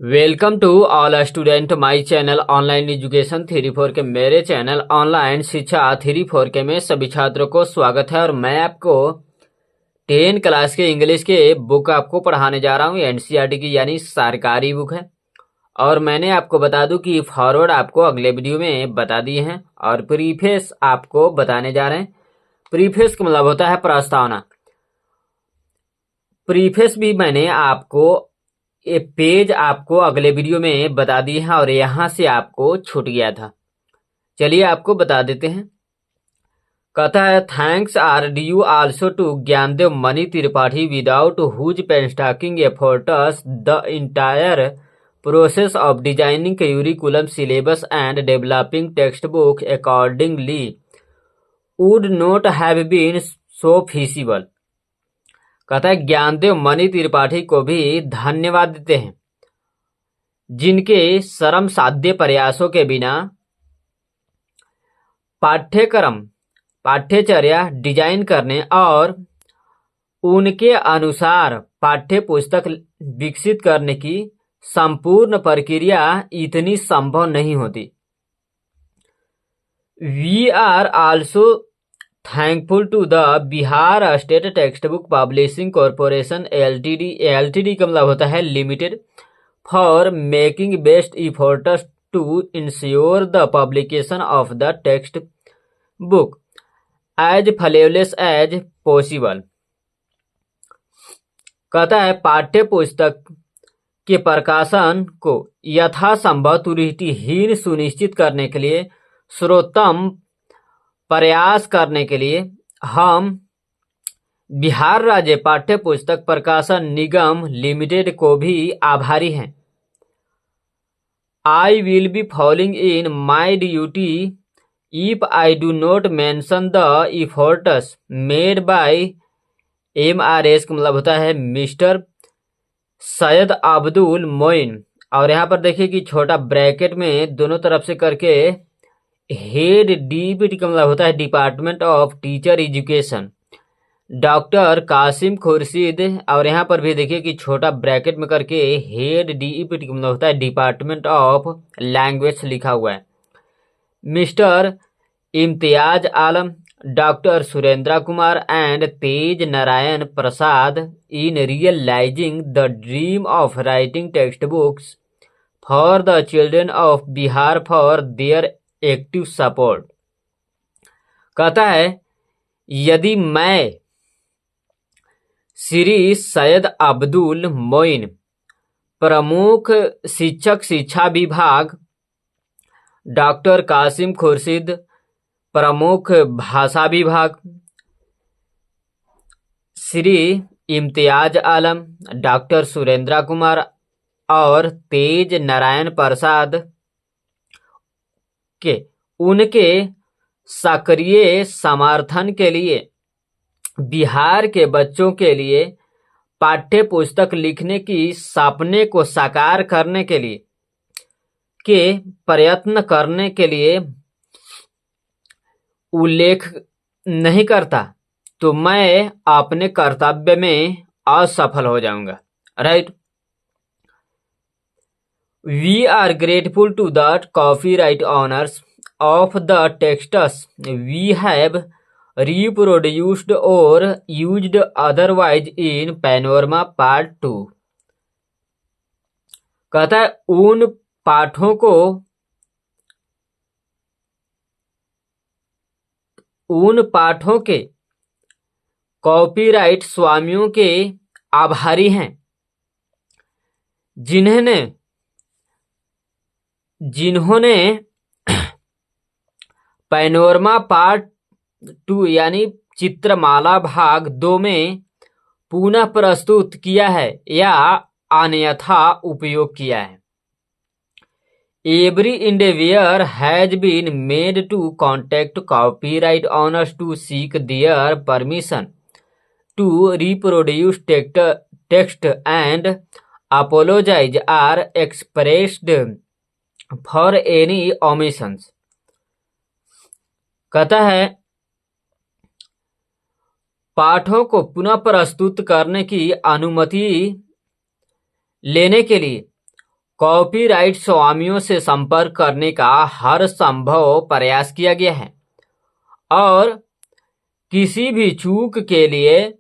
Welcome to all student my channel online education three four के मेरे channel online शिक्षा three four के में सभी छात्रों को स्वागत है। और मैं आपको 10 क्लास के इंग्लिश के बुक आपको पढ़ाने जा रहा हूँ। एनसीईआरटी की यानी सरकारी बुक है। और मैंने आपको बता दूं कि फॉरवर्ड आपको अगले वीडियो में बता दिए हैं और प्रीफेस आपको बताने जा रहे हैं। प्रीफेस का मतलब होता है प्रस्तावना। प्रीफेस भी मैंने आपको ये पेज आपको अगले वीडियो में बता दिए हैं और यहाँ से आपको छूट गया था। चलिए आपको बता देते हैं। कहता है thanks are due also to Gyandev Mani Tripathi without whose painstaking efforts the entire process of designing curriculum syllabus and developing text book accordingly would not have been so feasible. कहता है ज्ञानदेव मणि त्रिपाठी को भी धन्यवाद देते हैं जिनके श्रम साध्य प्रयासों के बिना पाठ्यचर्या डिजाइन करने और उनके अनुसार पाठ्य पुस्तक विकसित करने की संपूर्ण प्रक्रिया इतनी संभव नहीं होती। We are also thankful to the Bihar state text book publishing corporation LTD का मतलब होता है limited for making best efforts to ensure the publication of the text book as flawless as possible। कहता है पाठ्य पुस्तक के प्रकाशन को यथासंभव त्रुटिहीन सुनिश्चित करने के लिए सर्वोत्तम प्रयास करने के लिए हम बिहार राज्य पाठ्य पुस्तक प्रकाशन निगम लिमिटेड को भी आभारी हैं। I will be falling in my duty if I do not mention the efforts made by MRS का मतलब होता है मिस्टर सैयद अब्दुल मोइन। और यहाँ पर देखिए कि छोटा ब्रैकेट में दोनों तरफ से करके हेड डीपीटी का मतलब होता है department of teacher education doctor Kasim Khurshid. और यहाँ पर भी देखिए कि छोटा ब्रैकेट में करके हेड डीईपीटी का मतलब होता है डिपार्टमेंट ऑफ लैंग्वेज लिखा हुआ है। Mister Imtiyaz Alam, doctor Surendra Kumar and Tej Narayan Prasad in realising the dream of writing text books for the children of Bihar for their active support. कहता है यदि मैं श्री सैयद अब्दुल मोइन, प्रमुख शिक्षक शिक्षा विभाग, डॉक्टर कासिम खुर्शीद, प्रमुख भाषा विभाग, श्री इम्तियाज आलम, डॉक्टर सुरेंद्र कुमार और तेज नारायण प्रसाद के उनके सक्रिय समर्थन के लिए बिहार के बच्चों के लिए पाठ्य पुस्तक लिखने की सपने को साकार करने के लिए प्रयत्न करने के लिए उल्लेख नहीं करता तो मैं अपने कर्तव्य में असफल हो जाऊंगा। Right. We are grateful to the copyright owners of the texts we have reproduced or used otherwise in Panorama Part 2। कहता है उन पाठों के कॉपीराइट स्वामियों के आभारी हैं जिन्होंने पैनोरमा पार्ट 2 यानी चित्रमाला भाग 2 में पुनः प्रस्तुत किया है या अन्यथा उपयोग किया है। Every endeavor has been made to contact copyright owners to seek their permission to reproduce text and apologize are expressed for any omissions। कहता है पाठों को पुनः प्रस्तुत करने की अनुमति लेने के लिए कॉपीराइट स्वामियों से संपर्क करने का हर संभव प्रयास किया गया है और किसी भी चूक के लिए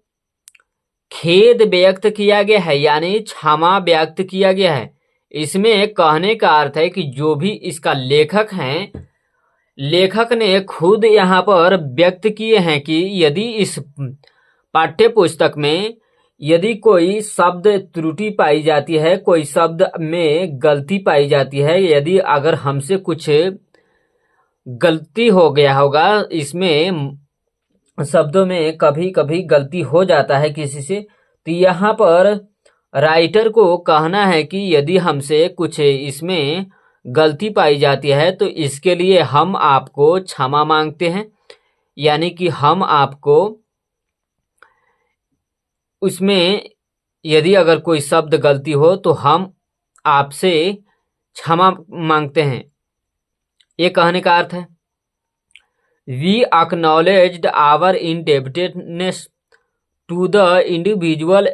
खेद व्यक्त किया गया है, यानी क्षमा व्यक्त किया गया है। इसमें कहने का अर्थ है कि जो भी इसका लेखक हैं, लेखक ने खुद यहाँ पर व्यक्त किए हैं कि यदि इस पाठ्य पुस्तक में यदि कोई शब्द त्रुटि पाई जाती है, कोई शब्द में गलती पाई जाती है, यदि अगर हमसे कुछ गलती हो गया होगा, इसमें शब्दों में कभी कभी गलती हो जाता है किसी से, तो यहाँ पर राइटर को कहना है कि यदि हमसे कुछ इसमें गलती पाई जाती है तो इसके लिए हम आपको क्षमा मांगते हैं, यानी कि हम आपको उसमें यदि अगर कोई शब्द गलती हो तो हम आपसे क्षमा मांगते हैं। ये कहने का अर्थ है। We acknowledged our indebtedness to the individual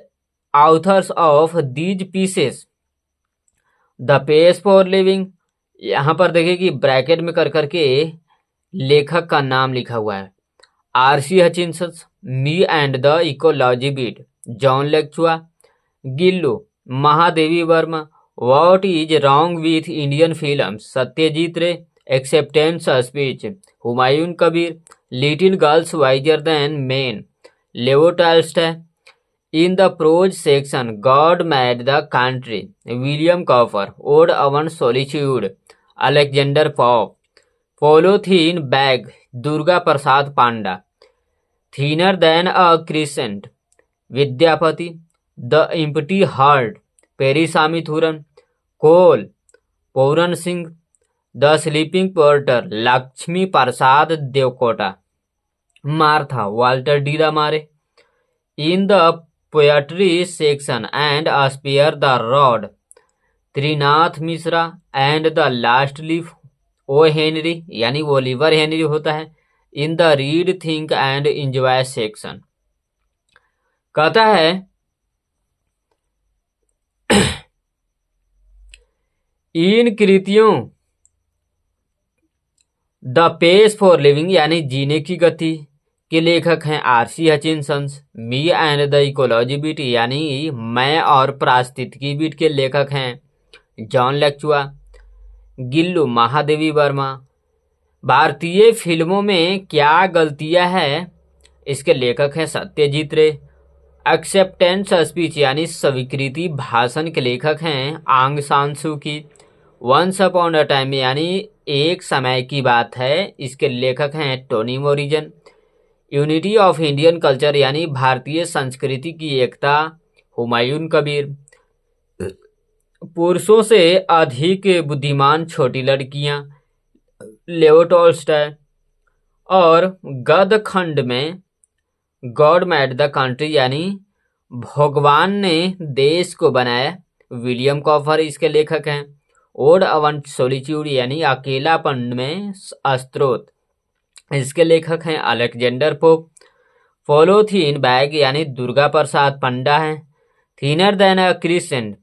authors of these pieces. The pays for living, यहाँ पर देखिए कि ब्रैकेट में कर करके लेखक का नाम लिखा हुआ है। R C. Hutchinson, me and the ecology bit, Joan लेक्चुआ, Gillu, Mahadevi Varma, what is wrong with Indian film, Satyajit Ray, acceptance speech, Humayun Kabir, little girls wiser than men, Leo Tolstoy. In the prose section, God made the country, William Cowper, ode on solitude, Alexander Pope, polythene bag, Durga Prasad Panda, thinner than a crescent, Vidyapati, the empty heart, Periasamy Thooran, कोल, Puran Singh, the sleeping porter, Lakshmi Prasad Devkota, Martha, Walter de la Mare. In the poetry section, and spare the rod, Trinath Mishra, and the last leaf, O Henry, यानी Oliver Henry होता है। In the read think and enjoy section, कहता है इन कृतियों the pace for living, यानी जीने की गति के लेखक हैं R C. Hutchinson. Me and the ecology beat, यानी मैं और पारिस्थितिकी बीट के लेखक हैं जॉन लेक्चुआ। गिल्लू, महादेवी वर्मा, भारतीय फिल्मों में क्या गलतियां हैं, इसके लेखक हैं सत्यजीत रे। एक्सेप्टेंस स्पीच, यानी स्वीकृति भाषण के लेखक हैं आंग सान सू की। वंस अपॉन अ टाइम, यानी एक समय की बात है, इसके लेखक हैं Toni Morrison. Unity of Indian culture, यानी भारतीय संस्कृति की एकता, हुमायूं कबीर। पुरुषों से अधिक बुद्धिमान छोटी लड़कियां, लेओ टॉल्स्टॉय। और गद खंड में गॉड मेड द कंट्री, यानी भगवान ने देश को बनाया, विलियम कॉपर इसके लेखक हैं। ओड अवन सोलिट्यूड, यानी अकेलापन में स्त्रोत, इसके लेखक हैं अलेक्जेंडर पोप। पॉलीथीन बैग, यानी दुर्गा प्रसाद पंडा हैं। थिनर देन अ क्रिसेंट,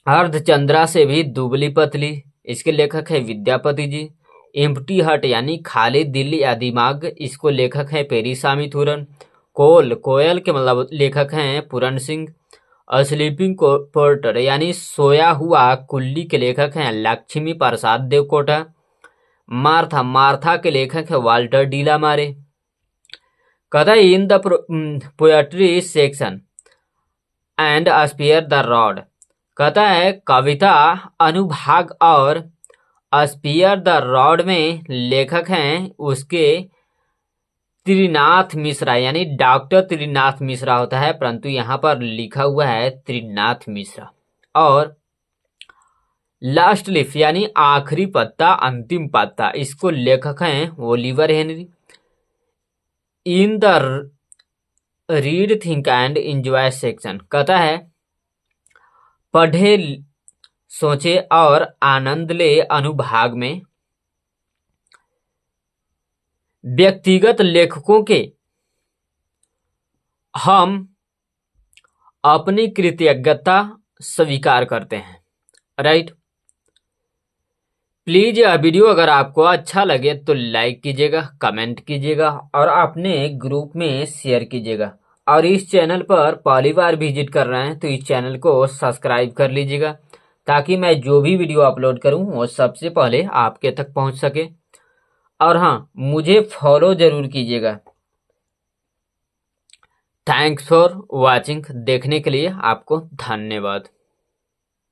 अर्धचंद्रा से भी दुबली पतली, इसके लेखक है विद्यापति जी। एम्प्टी हार्ट, यानी खाली दिल या दिमाग, इसको लेखक है पेरिसामी थूरन। कोल, कोयल के मतलब लेखक हैं पूरन सिंह। स्लीपिंग पोर्टर, यानी सोया हुआ कुल्ली के लेखक हैं लक्ष्मी प्रसाद देवकोटा। मार्था, मार्था के लेखक है वाल्टर डी ला मारे। कहता है in the poetry section and spare the rod, कहता है कविता अनुभाग और स्पेयर द रॉड में लेखक हैं उसके त्रिनाथ मिश्रा, यानी डॉक्टर त्रिनाथ मिश्रा होता है, परंतु यहाँ पर लिखा हुआ है त्रिनाथ मिश्रा। और लास्ट लीफ, यानी आखिरी पत्ता, अंतिम पत्ता, इसको लेखक हैं Oliver Henry. In the read think and enjoy section, कहता है पढ़े, सोचे और आनंद ले अनुभाग में व्यक्तिगत लेखकों के हम अपनी कृतज्ञता स्वीकार करते हैं। राइट। प्लीज यह वीडियो अगर आपको अच्छा लगे तो लाइक कीजिएगा, कमेंट कीजिएगा और अपने ग्रुप में शेयर कीजिएगा। और इस चैनल पर पहली बार विजिट कर रहे हैं तो इस चैनल को सब्सक्राइब कर लीजिएगा, ताकि मैं जो भी वीडियो अपलोड करूं वो सबसे पहले आपके तक पहुंच सके। और हाँ, मुझे फॉलो जरूर कीजिएगा। Thanks for watching. देखने के लिए आपको धन्यवाद।